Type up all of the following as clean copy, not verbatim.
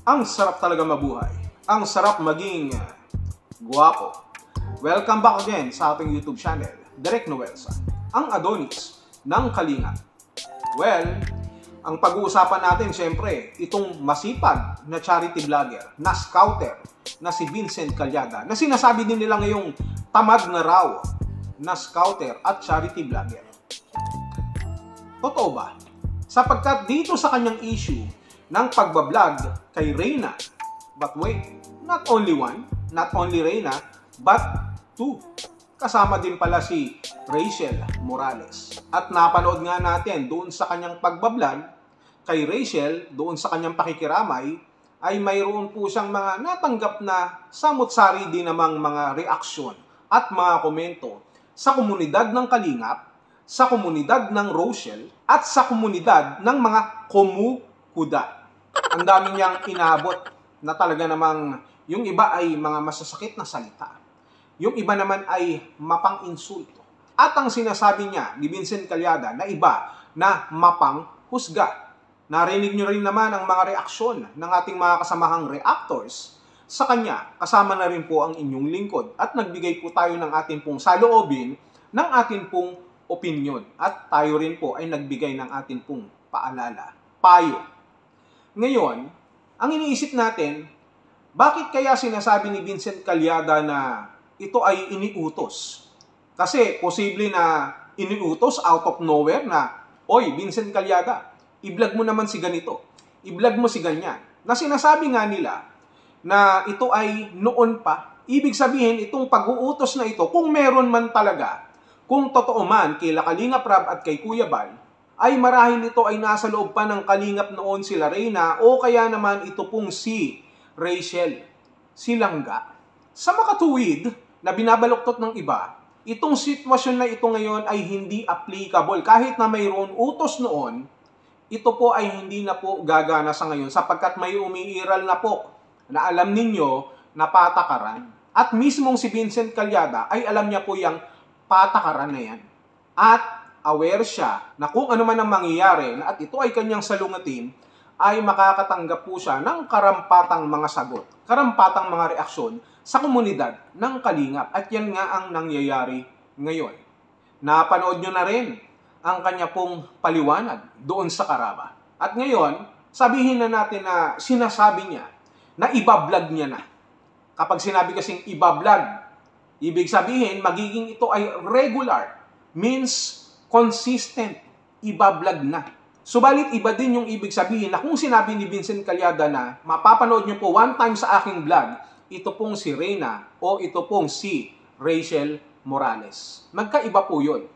Ang sarap talaga mabuhay. Ang sarap maging guwapo. Welcome back again sa ating YouTube channel, Direk Noelsa, ang Adonis ng Kalingap. Well, ang pag-uusapan natin siyempre, itong masipag na charity vlogger, na scouter, na si Vincent Calyada, na sinasabi din nila ngayong tamad na raw na scouter at charity vlogger. Totoo ba? Sapagkat dito sa kanyang issue ng pagbablog kay Reyna, but wait, not only one, not only Reyna, but two. Kasama din pala si Rachel Morales. At napanood nga natin doon sa kanyang pagbablog kay Rachel, doon sa kanyang pakikiramay, ay mayroon po siyang mga natanggap na samot-sari din namang mga reaksyon at mga komento sa komunidad ng Kalingap, sa komunidad ng Rochelle, at sa komunidad ng mga kumukuda. Ang dami niyang inabot na talaga namang yung iba ay mga masasakit na salita. Yung iba naman ay mapang-insulto. At ang sinasabi niya ni Vincent Calyada na iba na mapang-husga. Narinig niyo rin naman ang mga reaksyon ng ating mga kasamahang reactors sa kanya. Kasama na rin po ang inyong lingkod. At nagbigay po tayo ng ating pong saloobin, ng ating pong opinion. At tayo rin po ay nagbigay ng ating pong paalala, payo. Ngayon, ang iniisip natin, bakit kaya sinasabi ni Vincent Calyada na ito ay iniutos? Kasi posible na iniutos out of nowhere na, oy, Vincent Calyada, i-vlog mo naman si ganito, i-vlog mo si ganyan. Na sinasabi nga nila na ito ay noon pa, ibig sabihin itong pag-uutos na ito, kung meron man talaga, kung totoo man kay Kalingap Rab at kay Kuya Bal, ay marahil ito ay nasa loob pa ng Kalingap noon sila Reyna o kaya naman ito pong si Rachel, si Langga. Sa makatuwid na binabaluktot ng iba, itong sitwasyon na ito ngayon ay hindi applicable. Kahit na mayroon utos noon, ito po ay hindi na po gagana sa ngayon sapagkat may umiiral na po na alam ninyo na patakaran. At mismong si Vincent Calyada ay alam niya po yung patakaran na yan. At aware siya na kung ano man ang mangyayari at ito ay kanyang salungatin, ay makakatanggap po siya ng karampatang mga sagot, karampatang mga reaksyon sa komunidad ng Kalingap. At yan nga ang nangyayari ngayon. Napanood nyo na rin ang kanya pong paliwanag doon sa Karaba. At ngayon, sabihin na natin na sinasabi niya na ibablog niya na. Kapag sinabi kasing ibablog, ibig sabihin magiging ito ay regular, means consistent, ibablog na. Subalit iba din yung ibig sabihin na kung sinabi ni Vincent Calyada na mapapanood nyo po one time sa aking vlog, ito pong si Reyna o ito pong si Rachel Morales. Magkaiba po yun.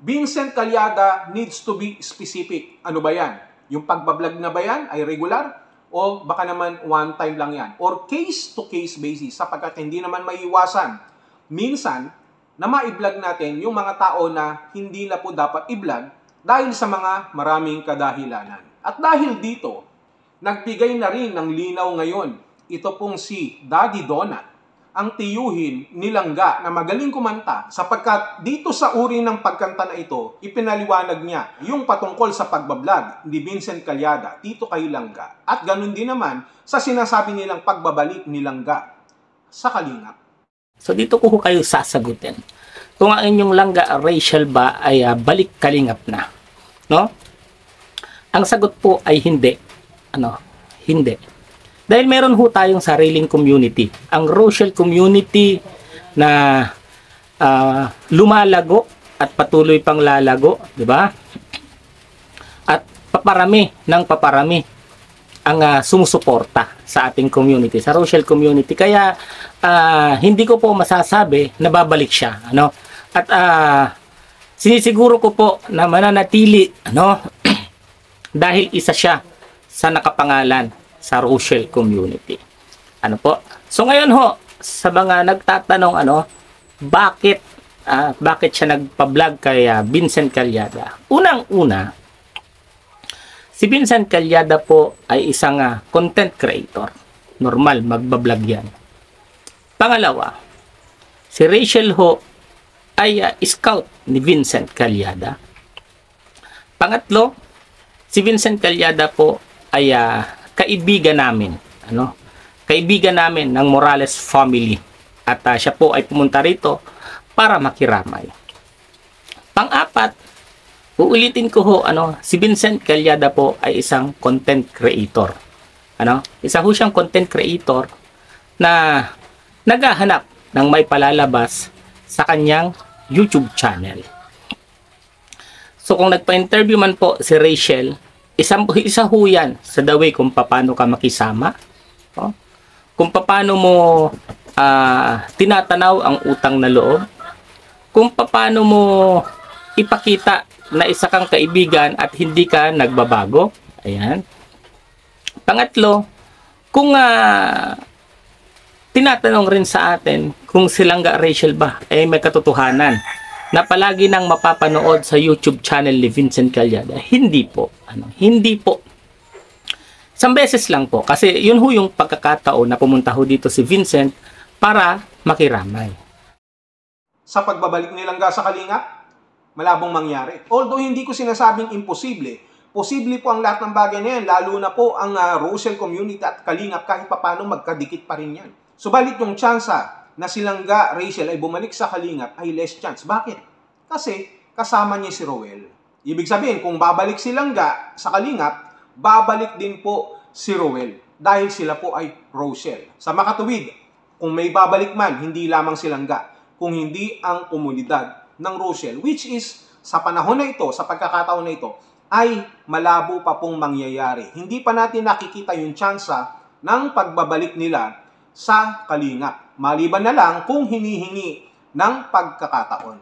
Vincent Calyada needs to be specific. Ano ba yan? Yung pagbablog na ba yan ay regular? O baka naman one time lang yan? Or case-to-case basis sapagkat hindi naman maiiwasan. Minsan, na ma-vlog natin yung mga tao na hindi na po dapat i-vlog dahil sa mga maraming kadahilanan. At dahil dito, nagbigay na rin ng linaw ngayon, ito pong si Daddy Donat, ang tiyuhin ni Langga na magaling kumanta sapagkat dito sa uri ng pagkanta na ito, ipinaliwanag niya yung patungkol sa pagbablog ni Vincent Calyada dito kay Langga. At ganun din naman sa sinasabi nilang pagbabalik ni Langga sa Kalingap. So dito ko kayo sasagutin. Kung ang inyong Langga Rachel ba ay balik Kalingap na. No? Ang sagot po ay hindi. Hindi. Dahil meron ho tayong sariling community. Ang Rochelle community na lumalago at patuloy pang lalago, di ba? At paparami ng paparami ang sumusuporta sa ating community, sa Rochelle community. Kaya hindi ko po masasabi na babalik siya, At sinisiguro ko po na mananatili, dahil isa siya sa nakapangalan sa Rochelle community. So ngayon ho, sa mga nagtatanong bakit siya nagpa-vlog kay Vincent Calyada? Unang-una, si Vincent Calyada po ay isang content creator. Normal, magbablog yan. Pangalawa, si Rachel ho ay scout ni Vincent Calyada. Pangatlo, si Vincent Calyada po ay kaibigan namin kaibigan namin ng Morales family. At siya po ay pumunta rito para makiramay. Pang-apat, uulitin ko ho, si Vincent Calyada po ay isang content creator. Isa ho siyang content creator na naghahanap ng may palalabas sa kanyang YouTube channel. So kung nagpa-interview man po si Rachel, isa ho yan sa the way kung paano ka makisama, kung paano mo tinatanaw ang utang na loob, kung paano mo ipakita na isa kang kaibigan at hindi ka nagbabago. Ayan. Pangatlo, kung tinatanong rin sa atin kung si Langga Rachel ba ay may katotohanan na palagi nang mapapanood sa YouTube channel ni Vincent Calyada. Hindi po. Hindi po. Isang beses lang po. Kasi yun ho yung pagkakataon na pumunta ho dito si Vincent para makiramay. Sa pagbabalik ni Langga sa Kalingap, malabong mangyari. Although hindi ko sinasabing imposible, posible po ang lahat ng bagay na yan, lalo na po ang Rochelle community at Kalingap kahit papano magkadikit pa rin yan. Subalit yung tsansa na si Langga Rachel ay bumalik sa Kalingap ay less chance. Bakit? Kasi kasama niya si Roel. Ibig sabihin, kung babalik si Langga sa Kalingap, babalik din po si Roel dahil sila po ay Rochelle. Sa makatuwid, kung may babalik man, hindi lamang si Langga, kung hindi ang komunidad ng Rochelle, which is sa panahon na ito, sa pagkakataon na ito, ay malabo pa pong mangyayari. Hindi pa natin nakikita yung tsansa ng pagbabalik nila sa Kalingap. Maliban na lang kung hinihingi ng pagkakataon.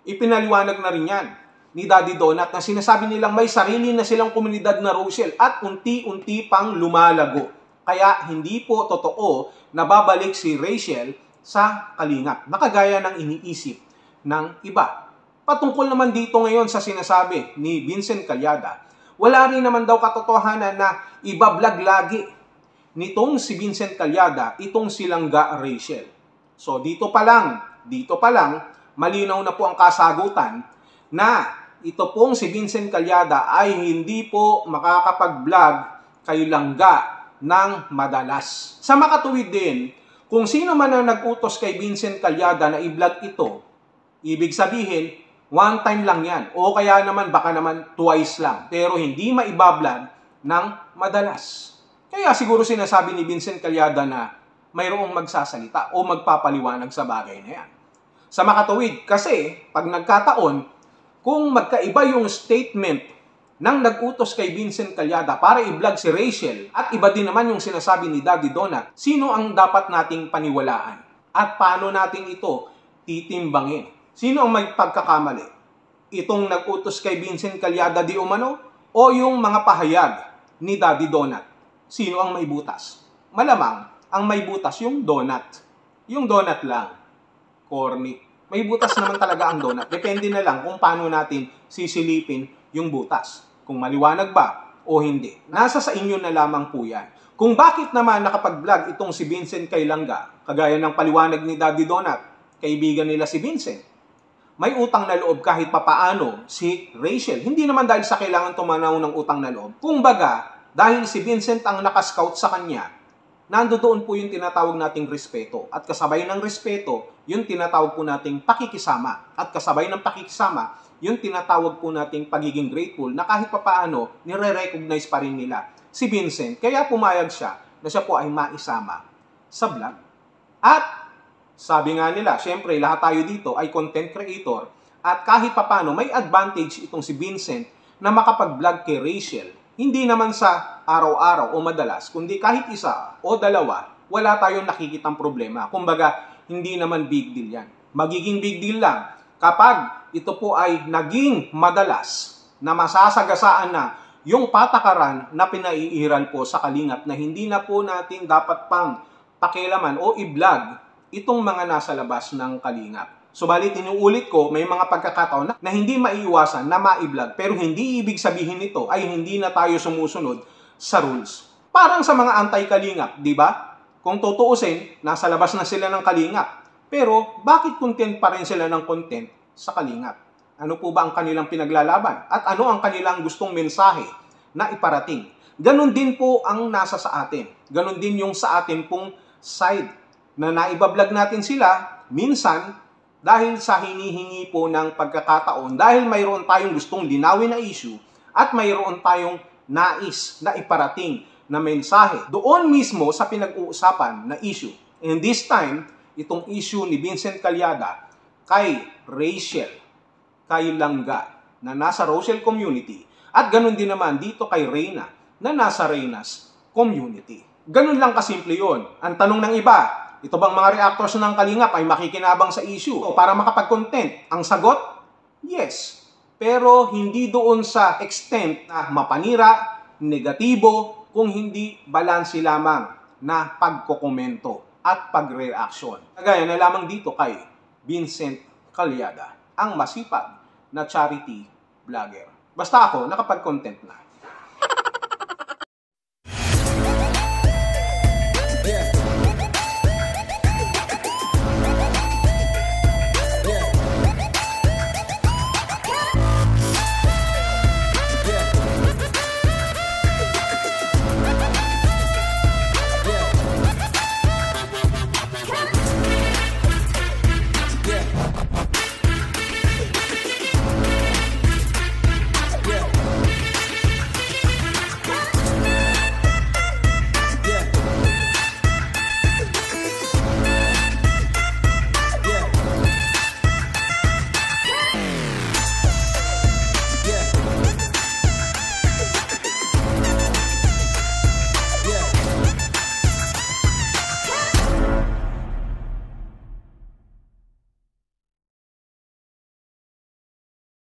Ipinaliwanag na rin yan ni Daddy Donut na sinasabi nilang may sarili na silang komunidad na Rochelle at unti-unti pang lumalago. Kaya hindi po totoo na babalik si Rachel sa Kalingap. Nakagaya ng iniisip ng iba. Patungkol naman dito ngayon sa sinasabi ni Vincent Calyada, wala rin naman daw katotohanan na iba-vlog lagi nitong si Vincent Calyada, itong si Langga Rachel. So dito pa lang, malinaw na po ang kasagutan na ito pong si Vincent Calyada ay hindi po makakapag-vlog kay Langga ng madalas. Sa makatuwid din, kung sino man ang nag-utos kay Vincent Calyada na i-vlog ito, ibig sabihin, one time lang yan. O kaya naman, baka naman twice lang. Pero hindi maiba-vlog ng madalas. Kaya siguro sinasabi ni Vincent Calyada na mayroong magsasalita o magpapaliwanag sa bagay na yan. Sa makatuwid, kasi pag nagkataon, kung magkaiba yung statement ng nag-utos kay Vincent Calyada para i-vlog si Rachel at iba din naman yung sinasabi ni Daddy Donut, sino ang dapat nating paniwalaan? At paano natin ito titimbangin? Sino ang may pagkakamali? Itong nag-utos kay Vincent Calyada di umano o yung mga pahayag ni Daddy Donut? Sino ang may butas? Malamang, ang may butas yung donut. Yung donut lang. Corny. May butas naman talaga ang donut. Depende na lang kung paano natin sisilipin yung butas. Kung maliwanag ba o hindi. Nasa sa inyo na lamang po yan. Kung bakit naman nakapag-vlog itong si Vincent kay Langga, kagaya ng paliwanag ni Daddy Donut, kaibigan nila si Vincent, may utang na loob kahit papaano si Rachel. Hindi naman dahil sa kailangan tumanaw ng utang na loob. Kung baga, dahil si Vincent ang nakascout sa kanya, nandoon po yung tinatawag nating respeto. At kasabay ng respeto, yung tinatawag po nating pakikisama. At kasabay ng pakikisama, yung tinatawag po nating pagiging grateful na kahit papaano, nire-recognize pa rin nila si Vincent. Kaya pumayag siya na siya po ay maisama sa vlog. At sabi nga nila, syempre lahat tayo dito ay content creator. At kahit papaano, may advantage itong si Vincent na makapag-vlog kay Rachel. Hindi naman sa araw-araw o madalas, kundi kahit isa o dalawa, wala tayong nakikitang problema. Kumbaga, hindi naman big deal yan. Magiging big deal lang kapag ito po ay naging madalas na masasagasaan na yung patakaran na pinaiiral po sa Kalingap na hindi na po natin dapat pang pakialaman o i-vlog itong mga nasa labas ng Kalingap. Subalit inuulit ko, may mga pagkakataon na hindi maiiwasan na ma-vlog. Pero hindi ibig sabihin nito ay hindi na tayo sumusunod sa rules. Parang sa mga anti-Kalingap, di ba? Kung tutuusin, nasa labas na sila ng Kalingap. Pero bakit content pa rin sila ng content sa Kalingap? Ano po ba ang kanilang pinaglalaban? At ano ang kanilang gustong mensahe na iparating. Ganon din po ang nasa sa atin. Ganon din yung sa atin pong side na naibablog natin sila minsan dahil sa hinihingi po ng pagkakataon, dahil mayroon tayong gustong linawin na issue at mayroon tayong nais na iparating na mensahe doon mismo sa pinag-uusapan na issue. And this time, itong issue ni Vincent Calyada kay Rachel, kay Langga na nasa Rochelle community at ganun din naman dito kay Reyna na nasa Reyna's community. Ganun lang kasimple yun. Ang tanong ng iba, ito bang mga reactors ng Kalingap ay makikinabang sa issue o para makapag-content? Ang sagot, yes. Pero hindi doon sa extent na mapanira, negatibo, kung hindi balanse lamang na pagkokomento at pagre-reaction. Kagaya na lamang dito kay Vincent Calyada, ang masipag na charity vlogger. Basta ako, nakapag-content na.